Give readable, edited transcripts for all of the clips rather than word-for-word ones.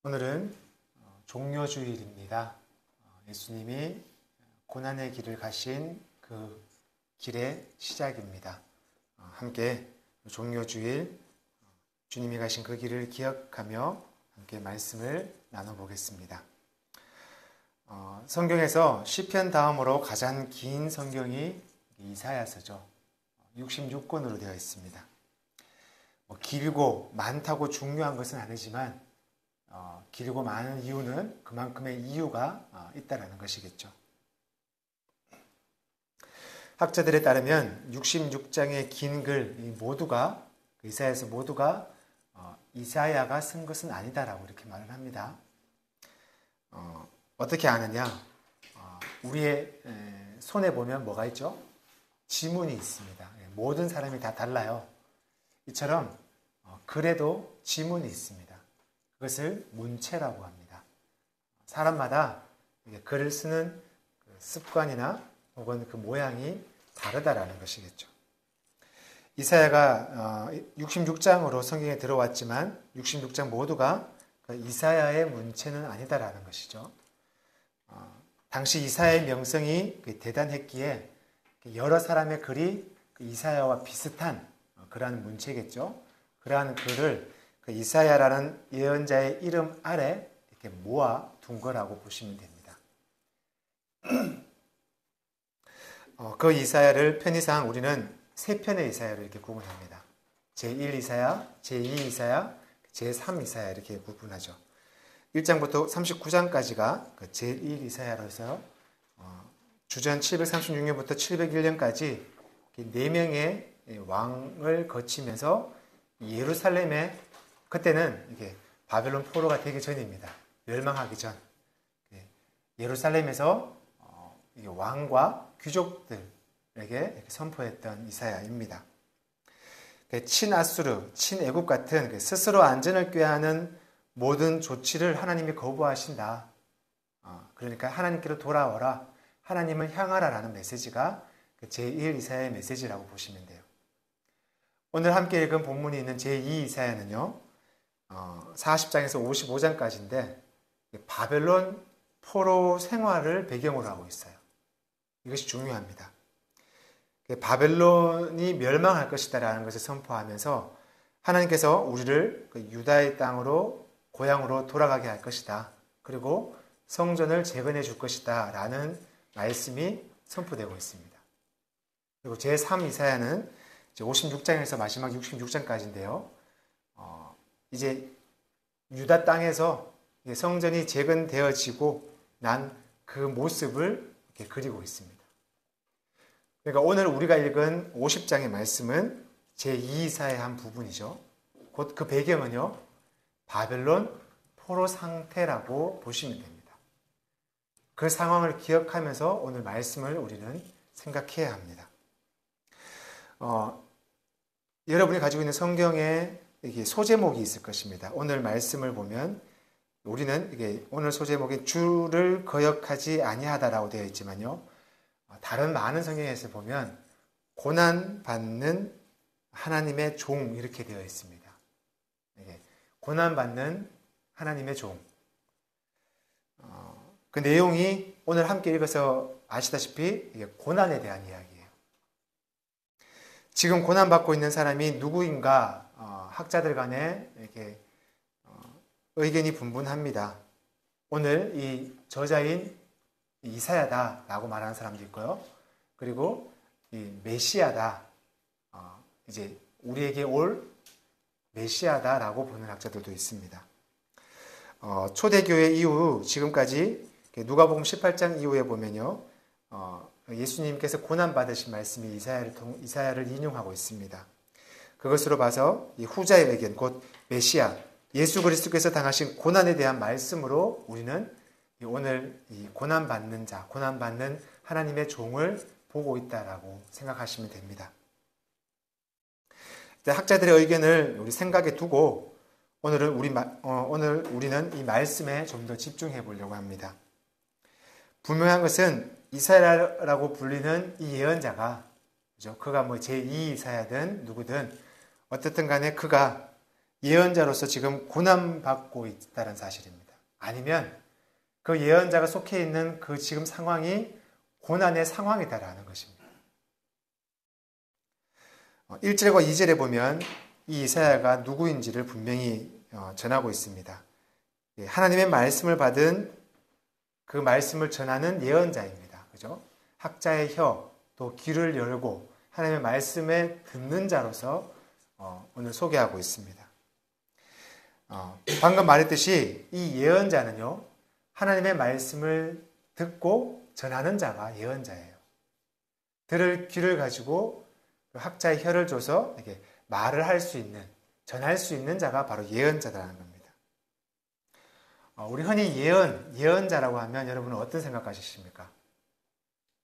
오늘은 종려주일입니다. 예수님이 고난의 길을 가신 그 길의 시작입니다. 함께 종려주일 주님이 가신 그 길을 기억하며 함께 말씀을 나눠보겠습니다. 성경에서 시편 다음으로 가장 긴 성경이 이사야서죠. 66권으로 되어 있습니다. 길고 많다고 중요한 것은 아니지만 길고 많은 이유는 그만큼의 이유가 있다는 것이겠죠. 학자들에 따르면 66장의 긴 글 모두가 이사야서 모두가 이사야가 쓴 것은 아니다라고 이렇게 말을 합니다. 어떻게 아느냐? 우리의 손에 보면 뭐가 있죠? 지문이 있습니다. 모든 사람이 다 달라요. 이처럼 글에도 지문이 있습니다. 그것을 문체라고 합니다. 사람마다 글을 쓰는 습관이나 혹은 그 모양이 다르다라는 것이겠죠. 이사야가 66장으로 성경에 들어왔지만 66장 모두가 이사야의 문체는 아니다라는 것이죠. 당시 이사야의 명성이 대단했기에 여러 사람의 글이 이사야와 비슷한 그러한 문체겠죠. 그러한 글을 이사야라는 예언자의 이름 아래 이렇게 모아 둔 거라고 보시면 됩니다. 그 이사야를 편의상 우리는 세 편의 이사야를 이렇게 구분합니다. 제1 이사야, 제2 이사야, 제3 이사야 이렇게 구분하죠. 1장부터 39장까지가 제1 이사야로 해서 주전 736년부터 701년까지 4명의 왕을 거치면서 예루살렘에 그때는 이게 바벨론 포로가 되기 전입니다. 멸망하기 전. 예루살렘에서 왕과 귀족들에게 선포했던 이사야입니다. 친아수르, 친애국 같은 스스로 안전을 꾀하는 모든 조치를 하나님이 거부하신다. 그러니까 하나님께로 돌아오라. 하나님을 향하라라는 메시지가 제1 이사야의 메시지라고 보시면 돼요. 오늘 함께 읽은 본문이 있는 제2 이사야는요. 40장에서 55장까지인데 바벨론 포로 생활을 배경으로 하고 있어요. 이것이 중요합니다. 바벨론이 멸망할 것이다라는 것을 선포하면서 하나님께서 우리를 유다의 땅으로 고향으로 돌아가게 할 것이다. 그리고 성전을 재건해 줄 것이다 라는 말씀이 선포되고 있습니다. 그리고 제3 이사야는 56장에서 마지막 66장까지인데요. 이제 유다 땅에서 성전이 재건되어지고 난 그 모습을 이렇게 그리고 있습니다. 그러니까 오늘 우리가 읽은 50장의 말씀은 제2 이사야의 한 부분이죠. 곧 그 배경은요. 바벨론 포로 상태라고 보시면 됩니다. 그 상황을 기억하면서 오늘 말씀을 우리는 생각해야 합니다. 여러분이 가지고 있는 성경에 이게 소제목이 있을 것입니다. 오늘 말씀을 보면 우리는 이게 오늘 소제목에 주를 거역하지 아니하다라고 되어 있지만요. 다른 많은 성경에서 보면 고난받는 하나님의 종 이렇게 되어 있습니다. 고난받는 하나님의 종. 그 내용이 오늘 함께 읽어서 아시다시피 이게 고난에 대한 이야기예요. 지금 고난받고 있는 사람이 누구인가 학자들 간에 이렇게 의견이 분분합니다. 오늘 이 저자인 이사야다라고 말하는 사람도 있고요. 그리고 이 메시아다, 이제 우리에게 올 메시아다라고 보는 학자들도 있습니다. 초대교회 이후 지금까지 누가복음 18장 이후에 보면요. 예수님께서 고난받으신 말씀이 이사야를 인용하고 있습니다. 그것으로 봐서 이 후자의 의견, 곧 메시아, 예수 그리스도께서 당하신 고난에 대한 말씀으로 우리는 오늘 이 고난받는 자, 고난받는 하나님의 종을 보고 있다라고 생각하시면 됩니다. 학자들의 의견을 우리 생각에 두고 오늘 우리는 이 말씀에 좀 더 집중해 보려고 합니다. 분명한 것은 이사야라고 불리는 이 예언자가, 그죠? 그가 제2 이사야든 누구든 어떻든 간에 그가 예언자로서 지금 고난받고 있다는 사실입니다. 아니면 그 예언자가 속해 있는 그 지금 상황이 고난의 상황이다라는 것입니다. 1절과 2절에 보면 이 이사야가 누구인지를 분명히 전하고 있습니다. 하나님의 말씀을 받은 그 말씀을 전하는 예언자입니다. 그죠? 학자의 혀, 또 귀를 열고 하나님의 말씀에 듣는 자로서 오늘 소개하고 있습니다. 방금 말했듯이 이 예언자는요, 하나님의 말씀을 듣고 전하는 자가 예언자예요. 들을 귀를 가지고 학자의 혀를 줘서 이렇게 말을 할 수 있는, 전할 수 있는 자가 바로 예언자라는 겁니다. 우리 흔히 예언자라고 하면 여러분은 어떤 생각하십니까?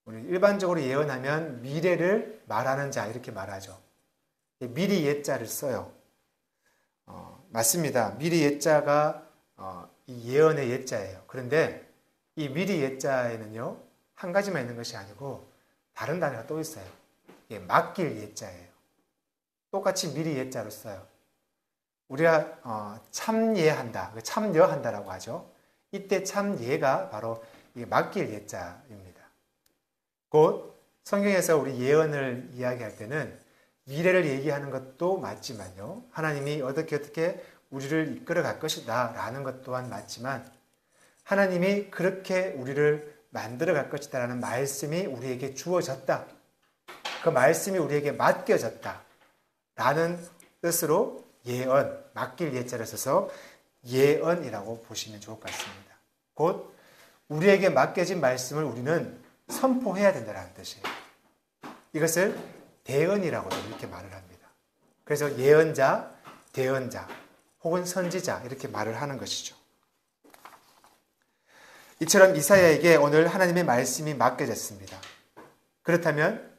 우리 일반적으로 예언하면 미래를 말하는 자 이렇게 말하죠. 미리 옛자를 써요. 맞습니다. 미리 옛자가 이 예언의 옛자예요. 그런데 이 미리 옛자에는요, 한 가지만 있는 것이 아니고 다른 단어가 또 있어요. 맡길 옛자예요. 똑같이 미리 옛자로 써요. 우리가 참예한다, 참여한다라고 하죠. 이때 참예가 바로 맡길 옛자입니다. 곧 성경에서 우리 예언을 이야기할 때는 미래를 얘기하는 것도 맞지만요, 하나님이 어떻게 우리를 이끌어 갈 것이다 라는 것 또한 맞지만, 하나님이 그렇게 우리를 만들어 갈 것이다 라는 말씀이 우리에게 주어졌다, 그 말씀이 우리에게 맡겨졌다 라는 뜻으로 예언, 맡길 예자를 써서 예언이라고 보시면 좋을 것 같습니다. 곧 우리에게 맡겨진 말씀을 우리는 선포해야 된다는 뜻이에요. 이것을 대언이라고도 이렇게 말을 합니다. 그래서 예언자, 대언자 혹은 선지자 이렇게 말을 하는 것이죠. 이처럼 이사야에게 오늘 하나님의 말씀이 맡겨졌습니다. 그렇다면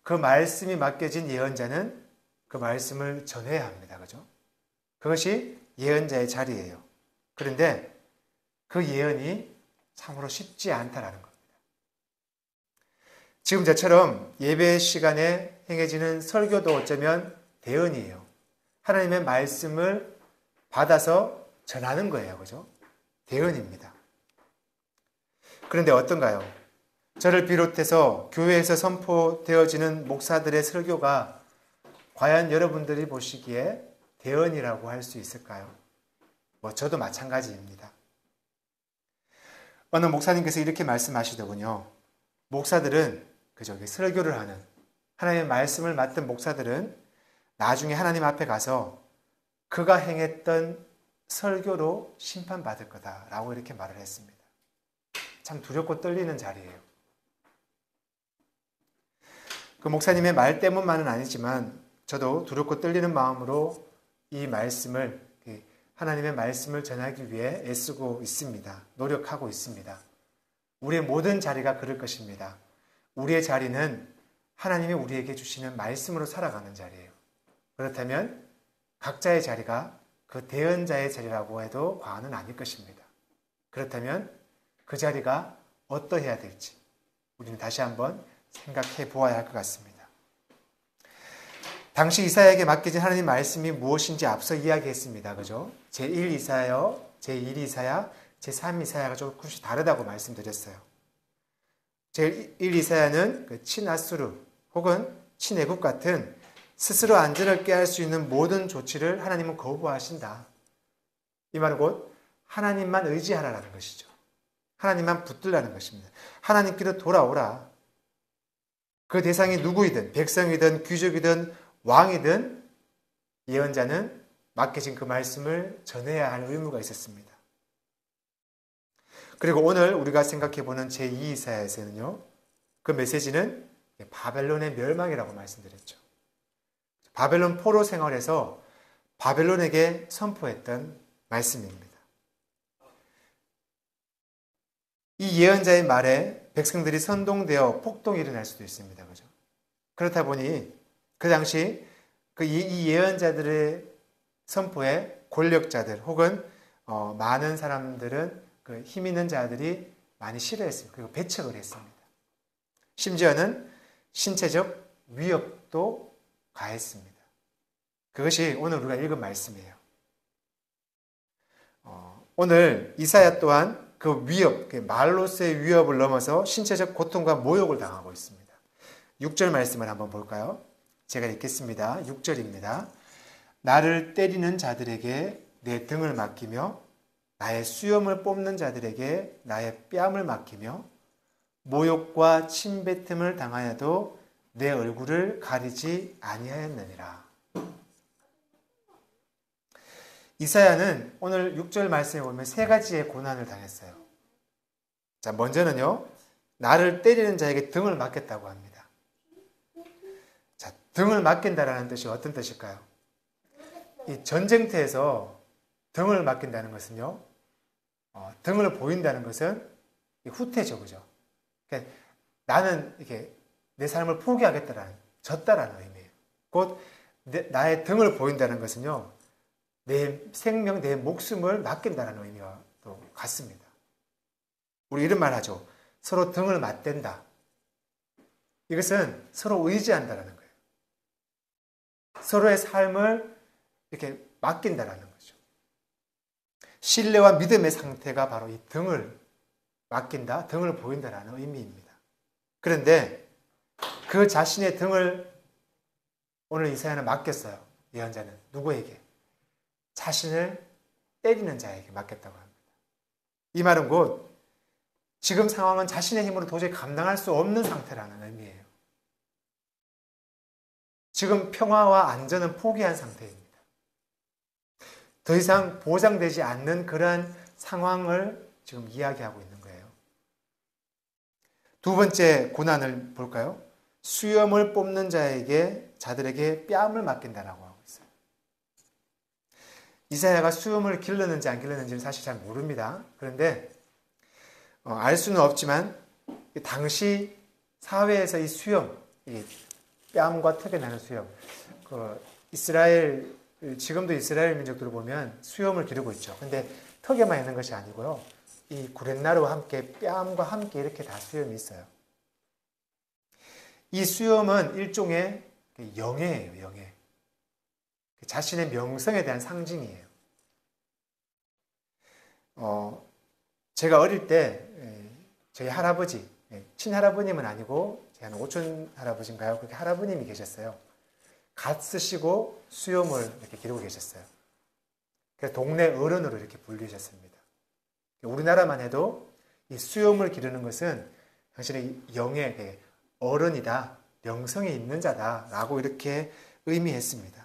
그 말씀이 맡겨진 예언자는 그 말씀을 전해야 합니다. 그죠? 그것이 예언자의 자리예요. 그런데 그 예언이 참으로 쉽지 않다라는 겁니다. 지금 저처럼 예배 시간에 행해지는 설교도 어쩌면 대언이에요. 하나님의 말씀을 받아서 전하는 거예요. 그죠? 대언입니다. 그런데 어떤가요? 저를 비롯해서 교회에서 선포되어지는 목사들의 설교가 과연 여러분들이 보시기에 대언이라고 할 수 있을까요? 저도 마찬가지입니다. 어느 목사님께서 이렇게 말씀하시더군요. 목사들은 설교를 하는, 하나님의 말씀을 맡은 목사들은 나중에 하나님 앞에 가서 그가 행했던 설교로 심판받을 거다라고 이렇게 말을 했습니다. 참 두렵고 떨리는 자리예요. 그 목사님의 말 때문만은 아니지만 저도 두렵고 떨리는 마음으로 이 말씀을, 하나님의 말씀을 전하기 위해 애쓰고 있습니다. 노력하고 있습니다. 우리의 모든 자리가 그럴 것입니다. 우리의 자리는 하나님이 우리에게 주시는 말씀으로 살아가는 자리예요. 그렇다면 각자의 자리가 그 대언자의 자리라고 해도 과언은 아닐 것입니다. 그렇다면 그 자리가 어떠해야 될지 우리는 다시 한번 생각해 보아야 할 것 같습니다. 당시 이사야에게 맡겨진 하나님 말씀이 무엇인지 앞서 이야기했습니다. 그죠? 제1 이사야, 제1 이사야, 제3 이사야가 조금씩 다르다고 말씀드렸어요. 제1 이사야는 친아수르 혹은 친애국 같은 스스로 안전을 깨할 수 있는 모든 조치를 하나님은 거부하신다. 이 말은 곧 하나님만 의지하라는 것이죠. 하나님만 붙들라는 것입니다. 하나님께로 돌아오라. 그 대상이 누구이든 백성이든 귀족이든 왕이든 예언자는 맡겨진 그 말씀을 전해야 할 의무가 있었습니다. 그리고 오늘 우리가 생각해보는 제2 이사야에서는요, 그 메시지는 바벨론의 멸망이라고 말씀드렸죠. 바벨론 포로 생활에서 바벨론에게 선포했던 말씀입니다. 이 예언자의 말에 백성들이 선동되어 폭동이 일어날 수도 있습니다. 그죠? 그렇다 보니 그 당시 이 예언자들의 선포에 권력자들 혹은 많은 사람들은 그 힘 있는 자들이 많이 싫어했습니다. 그리고 배척을 했습니다. 심지어는 신체적 위협도 가했습니다. 그것이 오늘 우리가 읽은 말씀이에요. 오늘 이사야 또한 그 위협, 말로서의 위협을 넘어서 신체적 고통과 모욕을 당하고 있습니다. 6절 말씀을 한번 볼까요? 제가 읽겠습니다. 6절입니다. 나를 때리는 자들에게 내 등을 맡기며 나의 수염을 뽑는 자들에게 나의 뺨을 맡기며 모욕과 침뱉음을 당하여도 내 얼굴을 가리지 아니하였느니라. 이사야는 오늘 6절 말씀에 보면 세 가지의 고난을 당했어요. 자, 먼저는요, 나를 때리는 자에게 등을 맡겼다고 합니다. 자, 등을 맡긴다라는 뜻이 어떤 뜻일까요? 이 전쟁터에서 등을 맡긴다는 것은요, 등을 보인다는 것은 후퇴죠, 그죠? 그러니까 나는 이렇게 내 삶을 포기하겠다라는, 졌다라는 의미예요. 곧 나의 등을 보인다는 것은요, 내 생명, 내 목숨을 맡긴다는 의미와 또 같습니다. 우리 이런 말 하죠. 서로 등을 맞댄다. 이것은 서로 의지한다는 거예요. 서로의 삶을 이렇게 맡긴다는 거죠. 신뢰와 믿음의 상태가 바로 이 등을 맡긴다, 등을 보인다는 의미입니다. 그런데 그 자신의 등을 오늘 이사야는 맡겼어요. 예언자는 누구에게? 자신을 때리는 자에게 맡겼다고 합니다. 이 말은 곧 지금 상황은 자신의 힘으로 도저히 감당할 수 없는 상태라는 의미예요. 지금 평화와 안전은 포기한 상태입니다. 더 이상 보장되지 않는 그러한 상황을 지금 이야기하고 있는 거예요. 두 번째 고난을 볼까요? 수염을 뽑는 자들에게 뺨을 맡긴다라고 하고 있어요. 이사야가 수염을 길렀는지 안 길렀는지는 사실 잘 모릅니다. 그런데 알 수는 없지만 당시 사회에서 이 수염, 이 뺨과 턱에 나는 수염, 이스라엘, 지금도 이스라엘 민족들을 보면 수염을 기르고 있죠. 근데 턱에만 있는 것이 아니고요. 이 구렛나루와 함께 뺨과 함께 이렇게 다 수염이 있어요. 이 수염은 일종의 영예예요, 영예. 자신의 명성에 대한 상징이에요. 제가 어릴 때 저희 할아버지, 친할아버님은 아니고 제 한 오촌 할아버지인가요? 그렇게 할아버님이 계셨어요. 갓 쓰시고 수염을 이렇게 기르고 계셨어요. 그래서 동네 어른으로 이렇게 불리셨습니다. 우리나라만 해도 이 수염을 기르는 것은 당신의 영예, 어른이다, 명성이 있는 자다라고 이렇게 의미했습니다.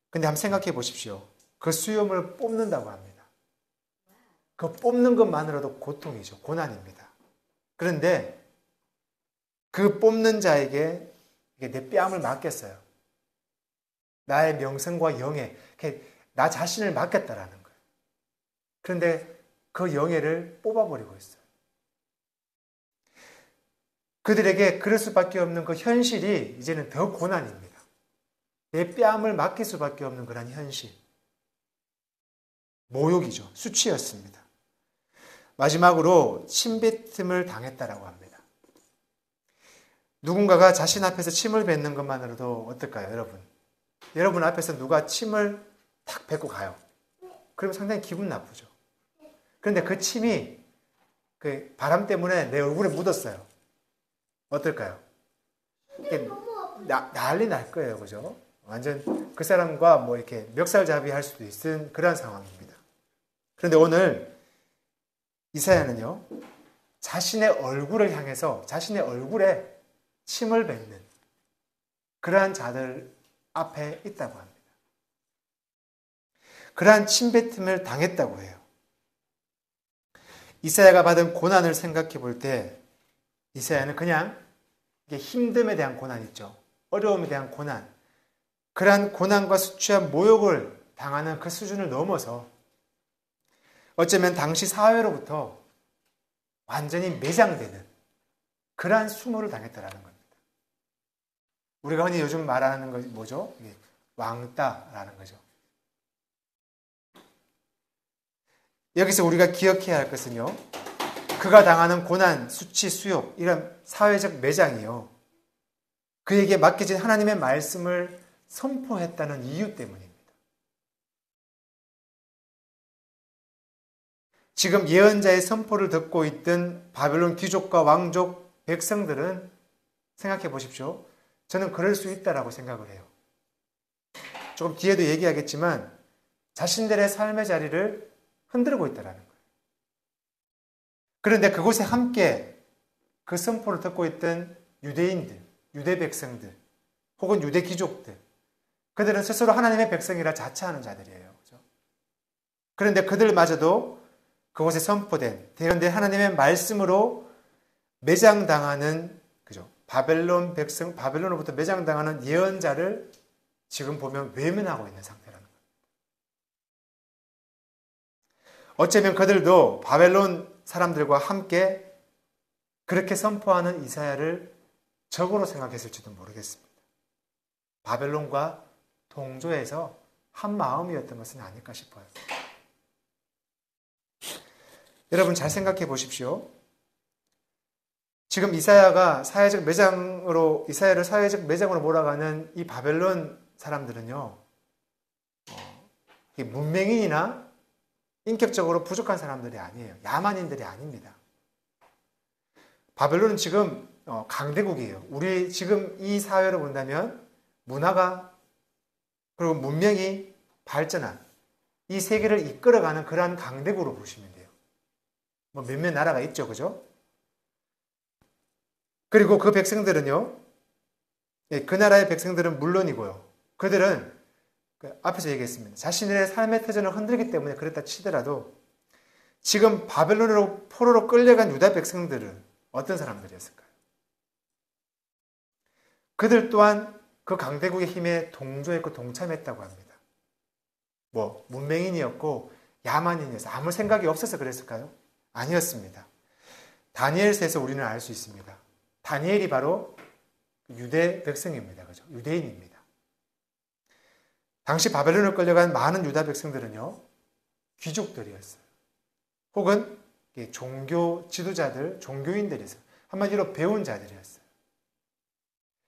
근데 한번 생각해 보십시오. 그 수염을 뽑는다고 합니다. 그 뽑는 것만으로도 고통이죠. 고난입니다. 그런데 그 뽑는 자에게 내 뺨을 맡겼어요. 나의 명성과 영예, 나 자신을 맡겼다라는 거예요. 그런데 그 영예를 뽑아버리고 있어요. 그들에게 그럴 수밖에 없는 그 현실이 이제는 더 고난입니다. 내 뺨을 맡길 수밖에 없는 그런 현실. 모욕이죠. 수치였습니다. 마지막으로 침뱉음을 당했다라고 합니다. 누군가가 자신 앞에서 침을 뱉는 것만으로도 어떨까요, 여러분? 여러분 앞에서 누가 침을 탁 뱉고 가요. 그러면 상당히 기분 나쁘죠. 그런데 그 침이 그 바람 때문에 내 얼굴에 묻었어요. 어떨까요? 난리 날 거예요, 그죠? 완전 그 사람과 뭐 이렇게 멱살잡이 할 수도 있는 그런 상황입니다. 그런데 오늘 이사야는요, 자신의 얼굴을 향해서 자신의 얼굴에 침을 뱉는 그러한 자들 앞에 있다고 합니다. 그러한 침뱉음을 당했다고 해요. 이사야가 받은 고난을 생각해 볼 때 이사야는 그냥 힘듦에 대한 고난 있죠. 어려움에 대한 고난. 그러한 고난과 수치와 모욕을 당하는 그 수준을 넘어서 어쩌면 당시 사회로부터 완전히 매장되는 그러한 수모를 당했다라는 겁니다. 우리가 흔히 요즘 말하는 것이 뭐죠? 왕따라는 거죠. 여기서 우리가 기억해야 할 것은요, 그가 당하는 고난, 수치, 수욕, 이런 사회적 매장이요, 그에게 맡겨진 하나님의 말씀을 선포했다는 이유 때문입니다. 지금 예언자의 선포를 듣고 있던 바벨론 귀족과 왕족, 백성들은 생각해 보십시오. 저는 그럴 수 있다라고 생각을 해요. 조금 뒤에도 얘기하겠지만 자신들의 삶의 자리를 흔들고 있다라는 거예요. 그런데 그곳에 함께 그 선포를 듣고 있던 유대인들, 유대 백성들, 혹은 유대 귀족들, 그들은 스스로 하나님의 백성이라 자처하는 자들이에요. 그렇죠? 그런데 그들마저도 그곳에 선포된, 대언된 하나님의 말씀으로 매장당하는, 그죠? 바벨론 백성, 바벨론으로부터 매장당하는 예언자를 지금 보면 외면하고 있는 상태라는 거예요. 어쩌면 그들도 바벨론 사람들과 함께 그렇게 선포하는 이사야를 적으로 생각했을지도 모르겠습니다. 바벨론과 동조해서 한 마음이었던 것은 아닐까 싶어요. 여러분 잘 생각해 보십시오. 지금 이사야를 사회적 매장으로 몰아가는 이 바벨론 사람들은요, 문맹인이나 인격적으로 부족한 사람들이 아니에요. 야만인들이 아닙니다. 바벨론은 지금 강대국이에요. 우리 지금 이 사회로 본다면 문화가 그리고 문명이 발전한 이 세계를 이끌어가는 그러한 강대국으로 보시면 돼요. 뭐 몇몇 나라가 있죠, 그죠? 그리고 그 백성들은요, 그 나라의 백성들은 물론이고요. 그들은 앞에서 얘기했습니다. 자신의 삶의 터전을 흔들기 때문에 그랬다 치더라도 지금 바벨론으로 포로로 끌려간 유다 백성들은 어떤 사람들이었을까요? 그들 또한 그 강대국의 힘에 동조했고 동참했다고 합니다. 뭐 문맹인이었고 야만인이어서 아무 생각이 없어서 그랬을까요? 아니었습니다. 다니엘서에서 우리는 알 수 있습니다. 다니엘이 바로 유대 백성입니다. 그죠? 유대인입니다. 당시 바벨론을 끌려간 많은 유다 백성들은요, 귀족들이었어요. 혹은 종교 지도자들, 종교인들이었어요. 한마디로 배운 자들이었어요.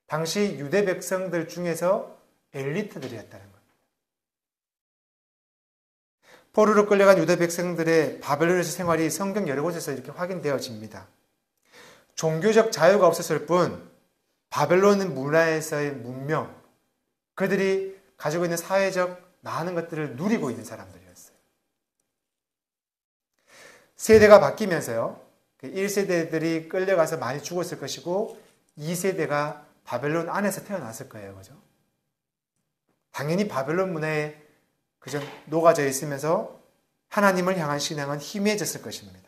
당시 유대 백성들 중에서 엘리트들이었다는 겁니다. 포로로 끌려간 유대 백성들의 바벨론에서 생활이 성경 여러 곳에서 이렇게 확인되어집니다. 종교적 자유가 없었을 뿐 바벨론 문화에서의 문명, 그들이 가지고 있는 사회적 많은 것들을 누리고 있는 사람들이었어요. 세대가 바뀌면서요, 1세대들이 끌려가서 많이 죽었을 것이고 2세대가 바벨론 안에서 태어났을 거예요. 그죠? 당연히 바벨론 문화에 그저 녹아져 있으면서 하나님을 향한 신앙은 희미해졌을 것입니다.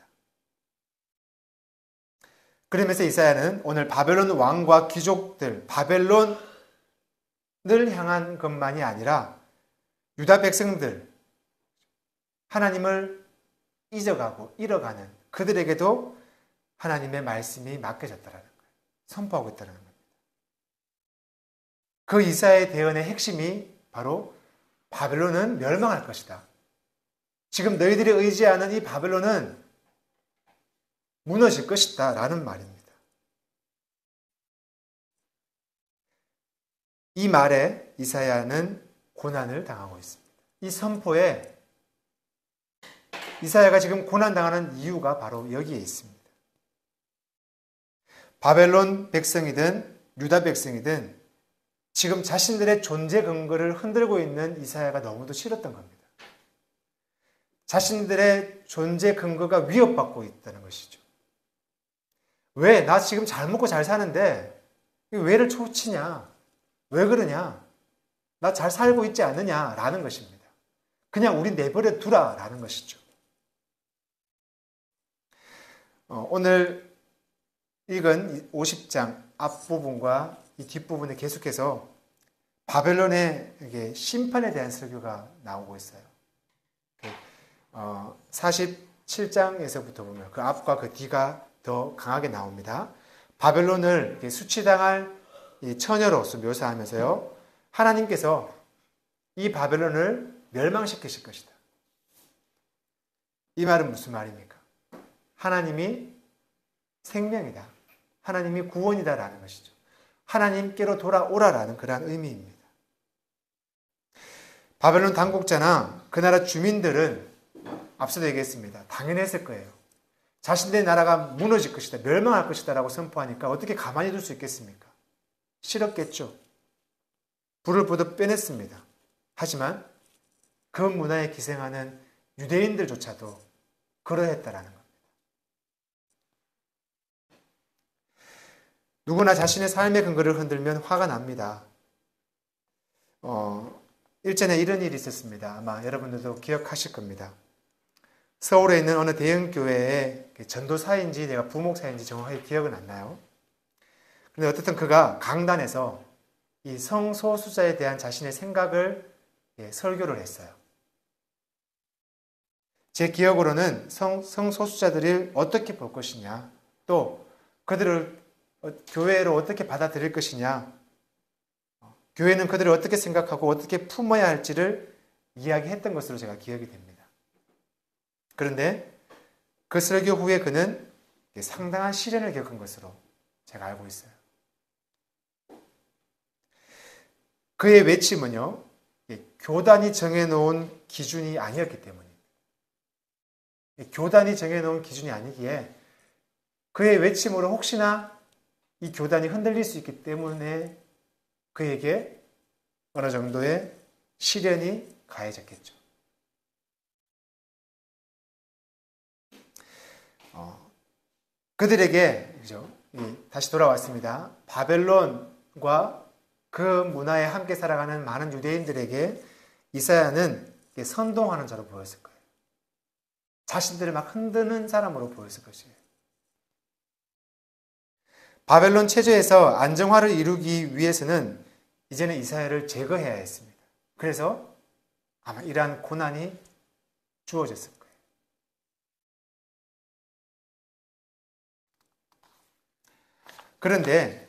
그러면서 이사야는 오늘 바벨론 왕과 귀족들, 바벨론을 향한 것만이 아니라 유다 백성들, 하나님을 잊어가고 잃어가는 그들에게도 하나님의 말씀이 맡겨졌다는 거예요. 선포하고 있다는 겁니다. 그 이사야의 대언의 핵심이 바로 바벨론은 멸망할 것이다. 지금 너희들이 의지하는 이 바벨론은 무너질 것이다 라는 말입니다. 이 말에 이사야는 고난을 당하고 있습니다. 이 선포에 이사야가 지금 고난당하는 이유가 바로 여기에 있습니다. 바벨론 백성이든 유다 백성이든 지금 자신들의 존재 근거를 흔들고 있는 이사야가 너무도 싫었던 겁니다. 자신들의 존재 근거가 위협받고 있다는 것이죠. 왜? 나 지금 잘 먹고 잘 사는데 왜를 초치냐? 왜 그러냐? 나 잘 살고 있지 않느냐? 라는 것입니다. 그냥 우리 내버려 두라 라는 것이죠. 오늘 읽은 50장 앞부분과 이 뒷부분에 계속해서 바벨론의 심판에 대한 설교가 나오고 있어요. 47장에서부터 보면 그 앞과 그 뒤가 더 강하게 나옵니다. 바벨론을 수치당할 처녀로서 묘사하면서요, 하나님께서 이 바벨론을 멸망시키실 것이다. 이 말은 무슨 말입니까? 하나님이 생명이다. 하나님이 구원이다라는 것이죠. 하나님께로 돌아오라라는 그러한 의미입니다. 바벨론 당국자나 그 나라 주민들은 앞서도 얘기했습니다. 당연했을 거예요. 자신들의 나라가 무너질 것이다, 멸망할 것이다 라고 선포하니까 어떻게 가만히 둘 수 있겠습니까? 싫었겠죠. 불을 보듯 빼냈습니다. 하지만 그 문화에 기생하는 유대인들조차도 그러했다라는 겁니다. 누구나 자신의 삶의 근거를 흔들면 화가 납니다. 일전에 이런 일이 있었습니다. 아마 여러분들도 기억하실 겁니다. 서울에 있는 어느 대형 교회의 전도사인지 내가 부목사인지 정확하게 기억은 안 나요. 그런데 어쨌든 그가 강단에서 이 성소수자에 대한 자신의 생각을 설교를 했어요. 제 기억으로는 성소수자들이 어떻게 볼 것이냐, 또 그들을 교회로 어떻게 받아들일 것이냐, 교회는 그들을 어떻게 생각하고 어떻게 품어야 할지를 이야기했던 것으로 제가 기억이 됩니다. 그런데 그 설교 후에 그는 상당한 시련을 겪은 것으로 제가 알고 있어요. 그의 외침은요, 교단이 정해놓은 기준이 아니었기 때문입니다. 교단이 정해놓은 기준이 아니기에 그의 외침으로 혹시나 이 교단이 흔들릴 수 있기 때문에 그에게 어느 정도의 시련이 가해졌겠죠. 그들에게, 그죠? 다시 돌아왔습니다. 바벨론과 그 문화에 함께 살아가는 많은 유대인들에게 이사야는 선동하는 자로 보였을 거예요. 자신들을 막 흔드는 사람으로 보였을 것이에요. 바벨론 체제에서 안정화를 이루기 위해서는 이제는 이사야를 제거해야 했습니다. 그래서 아마 이러한 고난이 주어졌을 거예요. 그런데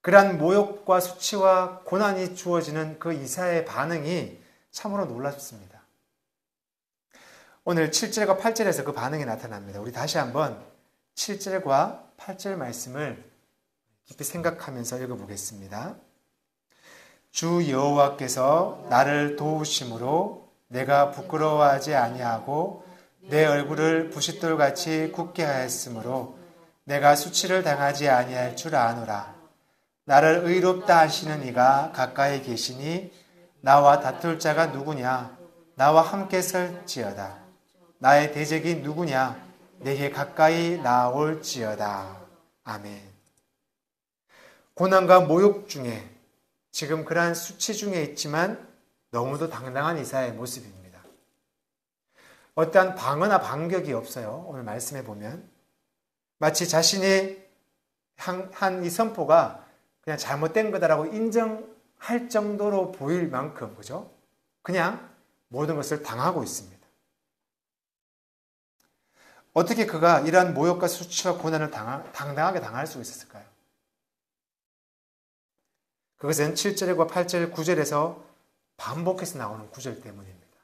그러한 모욕과 수치와 고난이 주어지는 그 이사야의 반응이 참으로 놀랍습니다. 오늘 7절과 8절에서 그 반응이 나타납니다. 우리 다시 한번 7절과 8절 말씀을 깊이 생각하면서 읽어보겠습니다. 주 여호와께서 나를 도우심으로 내가 부끄러워하지 아니하고 내 얼굴을 부싯돌같이 굳게 하였으므로 내가 수치를 당하지 아니할 줄 아노라. 나를 의롭다 하시는 이가 가까이 계시니 나와 다툴 자가 누구냐? 나와 함께 설지어다. 나의 대적이 누구냐? 내게 가까이 나올지어다. 아멘. 고난과 모욕 중에 지금 그러한 수치 중에 있지만 너무도 당당한 이사야의 모습입니다. 어떠한 방어나 반격이 없어요. 오늘 말씀해 보면 마치 자신이 한 이 선포가 그냥 잘못된 거다라고 인정할 정도로 보일 만큼, 그죠? 그냥 모든 것을 당하고 있습니다. 어떻게 그가 이러한 모욕과 수치와 고난을 당당하게 당할 수 있었을까요? 그것은 7절과 8절, 9절에서 반복해서 나오는 구절 때문입니다.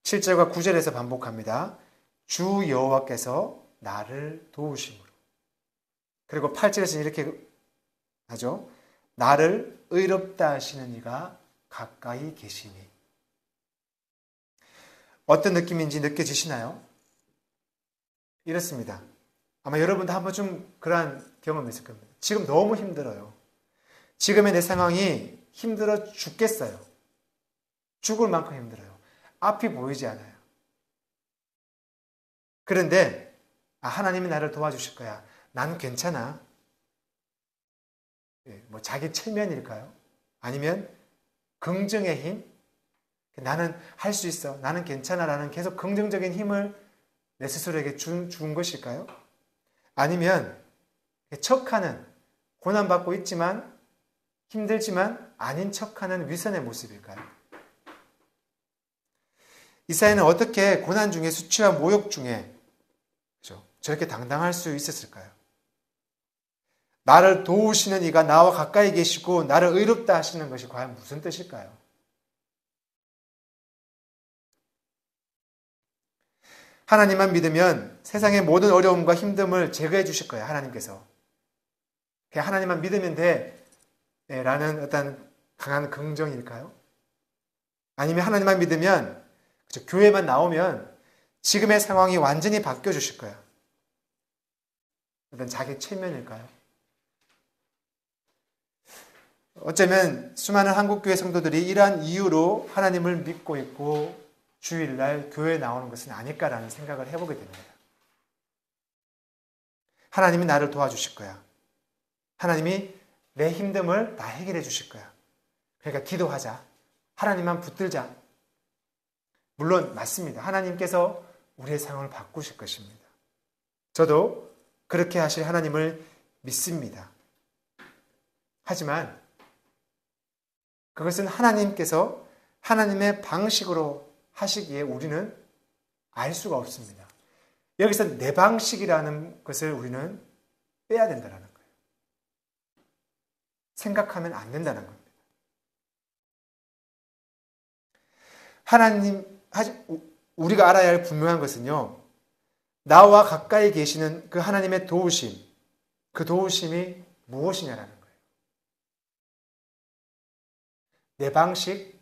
7절과 9절에서 반복합니다. 주 여호와께서 나를 도우심으로. 그리고 8절에서는 이렇게 하죠. 나를 의롭다 하시는 이가 가까이 계시니. 어떤 느낌인지 느껴지시나요? 이렇습니다. 아마 여러분도 한 번쯤 그러한 경험이 있을 겁니다. 지금 너무 힘들어요. 지금의 내 상황이 힘들어 죽겠어요. 죽을 만큼 힘들어요. 앞이 보이지 않아요. 그런데 하나님이 나를 도와주실 거야. 난 괜찮아. 뭐 자기 체면일까요? 아니면 긍정의 힘? 나는 할 수 있어. 나는 괜찮아. 라는 계속 긍정적인 힘을 내 스스로에게 준 것일까요? 아니면 척하는, 고난받고 있지만 힘들지만 아닌 척하는 위선의 모습일까요? 이사야는 어떻게 고난 중에 수치와 모욕 중에 그렇죠? 저렇게 당당할 수 있었을까요? 나를 도우시는 이가 나와 가까이 계시고 나를 의롭다 하시는 것이 과연 무슨 뜻일까요? 하나님만 믿으면 세상의 모든 어려움과 힘듦을 제거해 주실 거예요. 하나님께서. 그냥 하나님만 믿으면 돼. 라는 어떤 강한 긍정일까요? 아니면 하나님만 믿으면 그렇죠? 교회만 나오면 지금의 상황이 완전히 바뀌어주실 거야. 어떤 자기 체면일까요? 어쩌면 수많은 한국교회 성도들이 이러한 이유로 하나님을 믿고 있고 주일날 교회에 나오는 것은 아닐까라는 생각을 해보게 됩니다. 하나님이 나를 도와주실 거야. 하나님이 내 힘듦을 다 해결해 주실 거야. 그러니까 기도하자. 하나님만 붙들자. 물론 맞습니다. 하나님께서 우리의 상황을 바꾸실 것입니다. 저도 그렇게 하실 하나님을 믿습니다. 하지만 그것은 하나님께서 하나님의 방식으로 하시기에 우리는 알 수가 없습니다. 여기서 내 방식이라는 것을 우리는 빼야 된다는 거예요. 생각하면 안 된다는 겁니다. 우리가 알아야 할 분명한 것은요, 나와 가까이 계시는 그 하나님의 도우심, 그 도우심이 무엇이냐라는 거예요. 내 방식,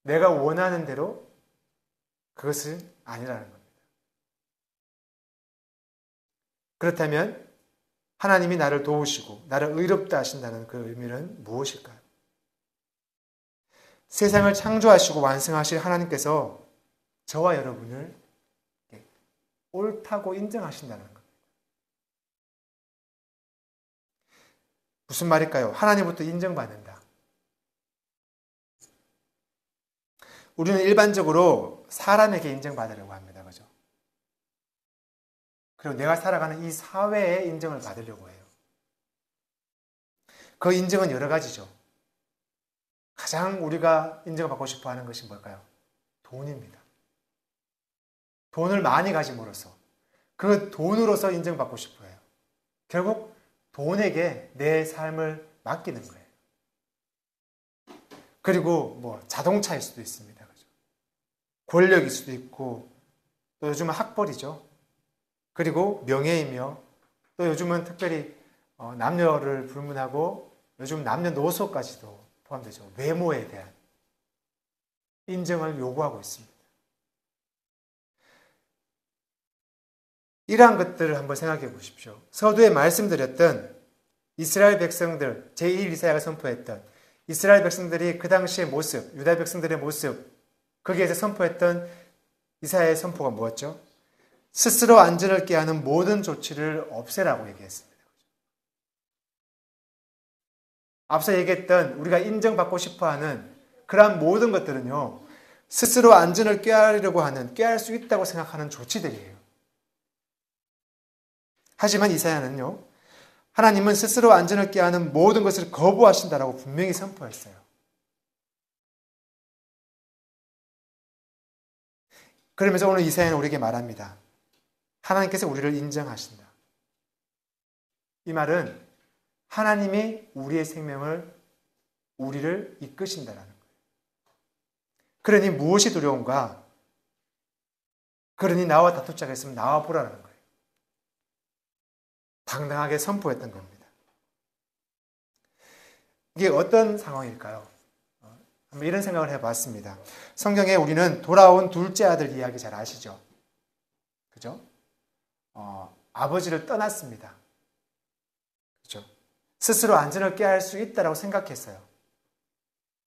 내가 원하는 대로 그것은 아니라는 겁니다. 그렇다면 하나님이 나를 도우시고 나를 의롭다 하신다는 그 의미는 무엇일까요? 세상을 창조하시고 완성하실 하나님께서 저와 여러분을 옳다고 인정하신다는 겁니다. 무슨 말일까요? 하나님부터 인정받는다. 우리는 일반적으로 사람에게 인정받으려고 합니다. 그죠? 그리고 내가 살아가는 이 사회에 인정을 받으려고 해요. 그 인정은 여러 가지죠. 가장 우리가 인정받고 싶어 하는 것이 뭘까요? 돈입니다. 돈을 많이 가짐으로써 그 돈으로서 인정받고 싶어 해요. 결국 돈에게 내 삶을 맡기는 거예요. 그리고 자동차일 수도 있습니다. 그죠? 권력일 수도 있고 또 요즘은 학벌이죠. 그리고 명예이며 또 요즘은 특별히 남녀를 불문하고 요즘 남녀노소까지도 포함되죠. 외모에 대한 인정을 요구하고 있습니다. 이러한 것들을 한번 생각해 보십시오. 서두에 말씀드렸던 이스라엘 백성들, 제1 이사야가 선포했던 이스라엘 백성들이 그 당시의 모습, 유다 백성들의 모습, 거기에서 선포했던 이사야의 선포가 뭐였죠? 스스로 안전을 깨하는 모든 조치를 없애라고 얘기했습니다. 앞서 얘기했던 우리가 인정받고 싶어하는 그러한 모든 것들은요, 스스로 안전을 꾀하려고 하는, 꾀할 수 있다고 생각하는 조치들이에요. 하지만 이사야는요, 하나님은 스스로 안전을 꾀하는 모든 것을 거부하신다라고 분명히 선포했어요. 그러면서 오늘 이사야는 우리에게 말합니다. 하나님께서 우리를 인정하신다. 이 말은 하나님이 우리의 생명을, 우리를 이끄신다라는 거예요. 그러니 무엇이 두려운가? 그러니 나와 다툴 자가 있으면 나와 보라는 거예요. 당당하게 선포했던 겁니다. 이게 어떤 상황일까요? 한번 이런 생각을 해봤습니다. 성경에 우리는 돌아온 둘째 아들 이야기 잘 아시죠? 그죠? 아버지를 떠났습니다. 그죠? 스스로 안전을 꾀할 수 있다고 생각했어요.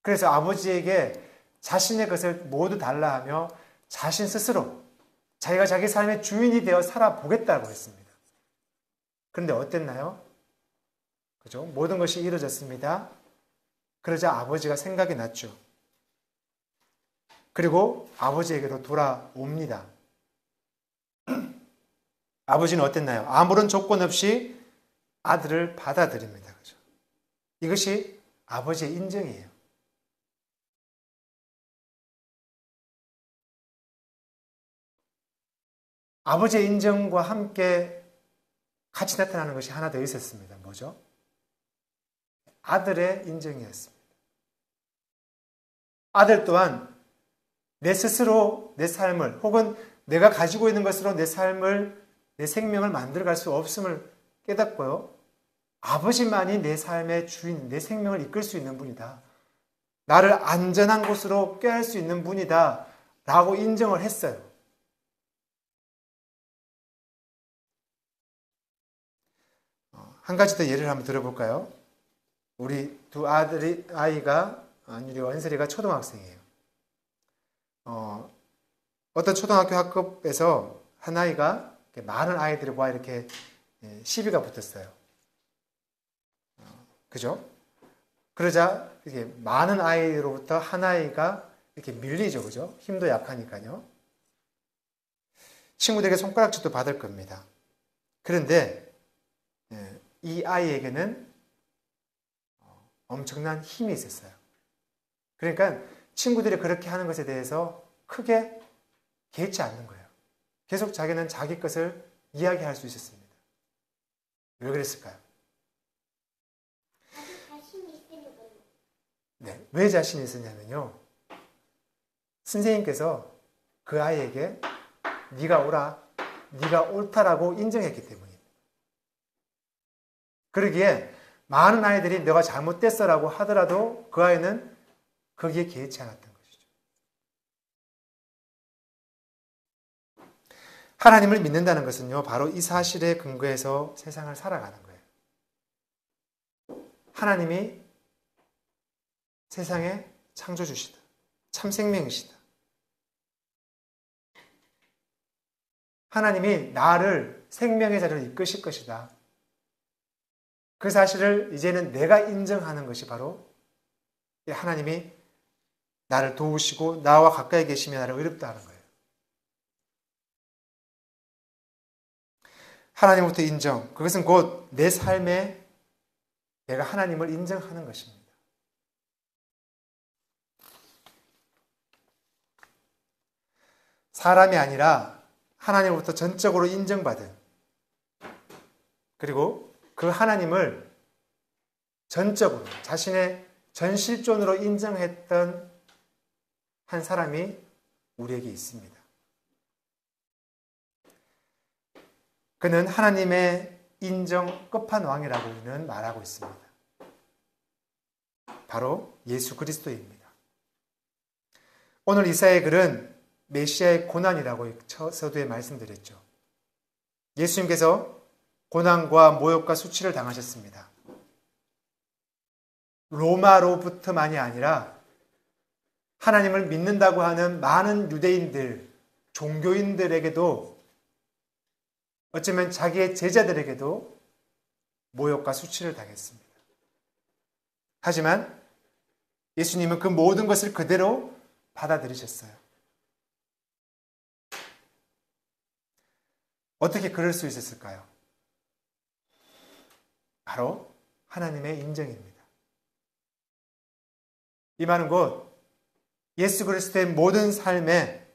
그래서 아버지에게 자신의 것을 모두 달라 하며 자신 스스로 자기가 자기 삶의 주인이 되어 살아보겠다고 했습니다. 그런데 어땠나요? 그죠? 모든 것이 이루어졌습니다. 그러자 아버지가 생각이 났죠. 그리고 아버지에게로 돌아옵니다. 아버지는 어땠나요? 아무런 조건 없이 아들을 받아들입니다. 그죠? 이것이 아버지의 인정이에요. 아버지의 인정과 함께 같이 나타나는 것이 하나 더 있었습니다. 뭐죠? 아들의 인정이었습니다. 아들 또한 내 스스로 내 삶을 혹은 내가 가지고 있는 것으로 내 삶을, 내 생명을 만들어갈 수 없음을 깨닫고요. 아버지만이 내 삶의 주인, 내 생명을 이끌 수 있는 분이다. 나를 안전한 곳으로 꾀할 수 있는 분이다. 라고 인정을 했어요. 한 가지 더 예를 한번 들어볼까요? 우리 두 아이가, 우리 원슬이가 초등학생이에요. 어떤 초등학교 학급에서 한 아이가 많은 아이들과 이렇게 시비가 붙었어요. 그죠? 그러자 이렇게 많은 아이로부터 한 아이가 이렇게 밀리죠. 그죠? 힘도 약하니까요. 친구들에게 손가락질도 받을 겁니다. 그런데 이 아이에게는 엄청난 힘이 있었어요. 그러니까 친구들이 그렇게 하는 것에 대해서 크게 개의치 않는 거예요. 계속 자기는 자기 것을 이야기할 수 있었습니다. 왜 그랬을까요? 네, 왜 자신이 있었냐면요. 선생님께서 그 아이에게 네가 옳아, 네가 옳다라고 인정했기 때문입니다. 그러기에 많은 아이들이 너가 잘못됐어라고 하더라도 그 아이는 거기에 개의치 않았던 것이죠. 하나님을 믿는다는 것은요, 바로 이 사실에 근거해서 세상을 살아가는 거예요. 하나님이 세상의 창조주시다. 참 생명이시다. 하나님이 나를 생명의 자리로 이끄실 것이다. 그 사실을 이제는 내가 인정하는 것이 바로 하나님이 나를 도우시고 나와 가까이 계시며 나를 의롭다 하는 거예요. 하나님부터 인정. 그것은 곧 내 삶에 내가 하나님을 인정하는 것입니다. 사람이 아니라 하나님으로부터 전적으로 인정받은, 그리고 그 하나님을 전적으로 자신의 전실존으로 인정했던 한 사람이 우리에게 있습니다. 그는 하나님의 인정 끝판왕이라고 우리는 말하고 있습니다. 바로 예수 그리스도입니다. 오늘 이사야의 글은 메시아의 고난이라고 서두에 말씀드렸죠. 예수님께서 고난과 모욕과 수치를 당하셨습니다. 로마로부터만이 아니라 하나님을 믿는다고 하는 많은 유대인들, 종교인들에게도, 어쩌면 자기의 제자들에게도 모욕과 수치를 당했습니다. 하지만 예수님은 그 모든 것을 그대로 받아들이셨어요. 어떻게 그럴 수 있었을까요? 바로 하나님의 인정입니다. 이 말은 곧 예수 그리스도의 모든 삶에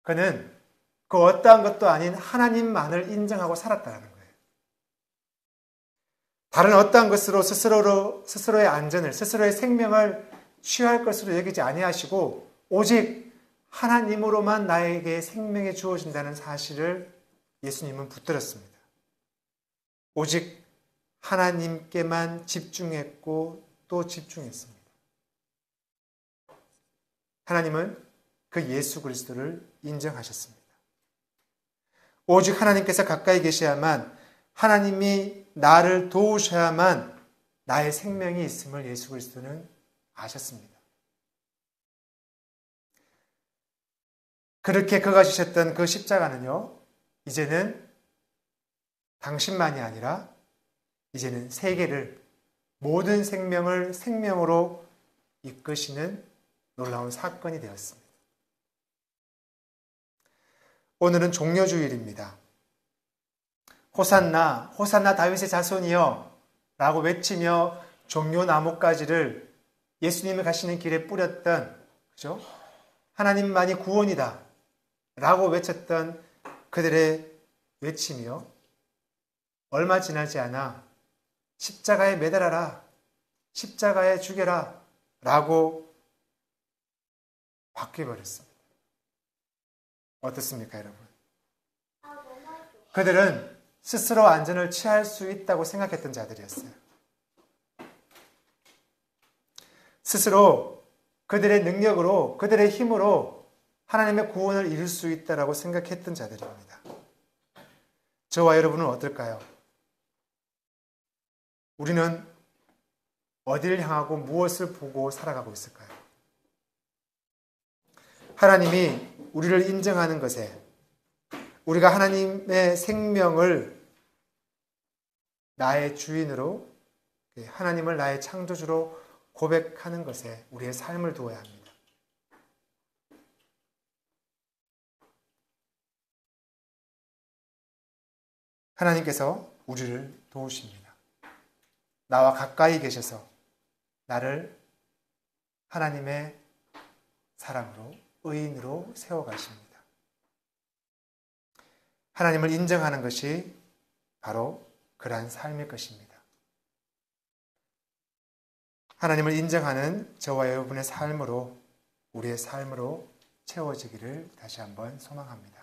그는 그 어떠한 것도 아닌 하나님만을 인정하고 살았다는 거예요. 다른 어떠한 것으로 스스로의 안전을, 스스로의 생명을 취할 것으로 여기지 아니하시고 오직 하나님으로만 나에게 생명이 주어진다는 사실을 예수님은 붙들었습니다. 오직 하나님께만 집중했고 또 집중했습니다. 하나님은 그 예수 그리스도를 인정하셨습니다. 오직 하나님께서 가까이 계셔야만, 하나님이 나를 도우셔야만 나의 생명이 있음을 예수 그리스도는 아셨습니다. 그렇게 그가 지셨던 그 십자가는요, 이제는 당신만이 아니라 이제는 세계를, 모든 생명을 생명으로 이끄시는 놀라운 사건이 되었습니다. 오늘은 종려주일입니다. 호산나, 호산나 다윗의 자손이여 라고 외치며 종려나뭇가지를 예수님이 가시는 길에 뿌렸던, 그죠? 하나님만이 구원이다 라고 외쳤던 그들의 외침이요, 얼마 지나지 않아 십자가에 매달아라, 십자가에 죽여라 라고 바뀌어버렸습니다. 어떻습니까, 여러분? 그들은 스스로 안전을 취할 수 있다고 생각했던 자들이었어요. 스스로 그들의 능력으로, 그들의 힘으로 하나님의 구원을 이룰 수 있다고 생각했던 자들입니다. 저와 여러분은 어떨까요? 우리는 어디를 향하고 무엇을 보고 살아가고 있을까요? 하나님이 우리를 인정하는 것에, 우리가 하나님의 생명을 나의 주인으로, 하나님을 나의 창조주로 고백하는 것에 우리의 삶을 두어야 합니다. 하나님께서 우리를 도우십니다. 나와 가까이 계셔서 나를 하나님의 사람으로, 의인으로 세워가십니다. 하나님을 인정하는 것이 바로 그러한 삶일 것입니다. 하나님을 인정하는 저와 여러분의 삶으로, 우리의 삶으로 채워지기를 다시 한번 소망합니다.